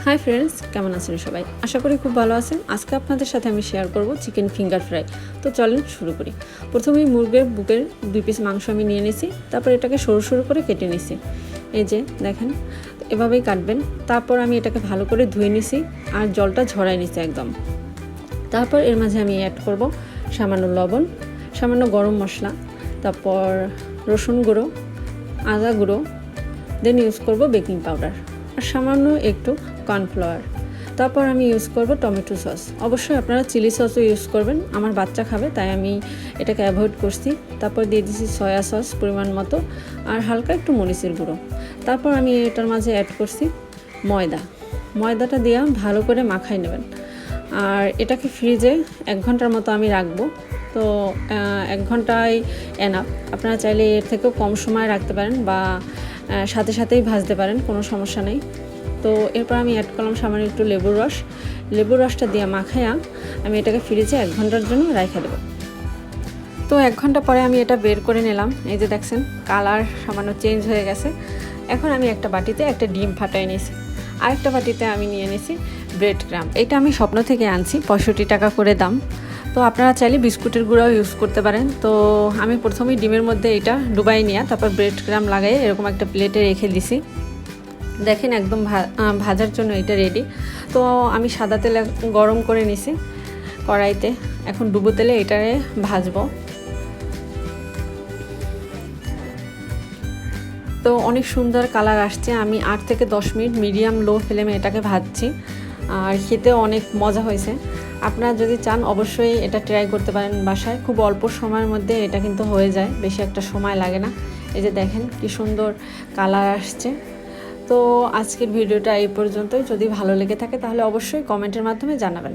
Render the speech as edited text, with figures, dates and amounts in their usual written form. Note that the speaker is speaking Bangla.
হাই ফ্রেন্ডস, কেমন আছেন সবাই? আশা করি খুব ভালো আছেন। আজকে আপনাদের সাথে আমি শেয়ার করব চিকেন ফিঙ্গার ফ্রাই। তো চলেন শুরু করি। প্রথমেই মুরগির বুকের 2 পিস মাংস আমি নিয়ে নিয়েছি, তারপর এটাকে সরু সরু করে কেটে নিয়েছি। এই যে দেখেন, এভাবেই কাটবেন। তারপর আমি এটাকে ভালো করে ধুয়ে নিয়েছি আর জলটা ঝরাই নিয়েছি একদম। তারপর এর মাঝে আমি অ্যাড করব সামান্য লবণ, সামান্য গরম মশলা, তারপর রসুন গুঁড়ো, আদা গুঁড়ো, দেন ইউজ করব বেকিং পাউডার আর সামান্য একটু কর্নফ্লাওয়ার। তারপর আমি ইউজ করব টমেটো সস। অবশ্যই আপনারা চিলি সসও ইউজ করবেন, আমার বাচ্চা খাবে তাই আমি এটাকে অ্যাভয়েড করছি। তারপর দিয়ে দিয়েছি সয়া সস পরিমাণ মতো আর হালকা একটু মরিচের গুঁড়ো। তারপর আমি এটার মাঝে অ্যাড করছি ময়দাটা দিয়ে ভালো করে মাখাই নেবেন। আর এটাকে ফ্রিজে 1 ঘন্টার মতো আমি রাখবো। তো 1 ঘন্টায় এনাফ। আপনারা চাইলে এর থেকেও কম সময় রাখতে পারেন বা সাথে সাথেই ভাজতে পারেন, কোনো সমস্যা নেই। তো এরপর আমি অ্যাড করলাম সামান্য একটু লেবুর রসটা দিয়ে মাখায়া আমি এটাকে ফ্রিজে 1 ঘন্টার জন্য রেখে দেবো। তো 1 ঘন্টা পরে আমি এটা বের করে নিলাম। এই যে দেখছেন কালার সামান্য চেঞ্জ হয়ে গেছে। এখন আমি একটা বাটিতে একটা ডিম ফাটাই নিয়েছি, আরেকটা বাটিতে আমি নিয়ে নিয়েছি ব্রেড ক্রাম্ব। এটা আমি স্বপ্ন থেকে আনছি, 65 টাকা করে দাম। তো আপনারা চাইলে বিস্কুটের গুঁড়াও ইউজ করতে পারেন। তো আমি প্রথমেই ডিমের মধ্যে এটা ডুবাই নিয়ে তারপর ব্রেড ক্রাম্ব লাগাই এরকম একটা প্লেটে রেখে দিছি। দেখেন একদম ভাজার জন্য এটা রেডি। তো আমি সাদা তেল গরম করে নিছি কড়াইতে, এখন ডুবো তেলে এটারে ভাজবো। তো অনেক সুন্দর কালার আসছে। আমি 8 থেকে 10 মিনিট মিডিয়াম লো ফ্লেমে এটাকে ভাজছি আর খেতেও অনেক মজা হয়েছে। আপনারা যদি চান অবশ্যই এটা ট্রাই করতে পারেন বাসায়। খুব অল্প সময়ের মধ্যে এটা কিন্তু হয়ে যায়, বেশি একটা সময় লাগে না। এই যে দেখেন কি সুন্দর কালার আসছে। তো আজকের ভিডিওটা এই পর্যন্তই। যদি ভালো লেগে থাকে তাহলে অবশ্যই কমেন্টের মাধ্যমে জানাবেন।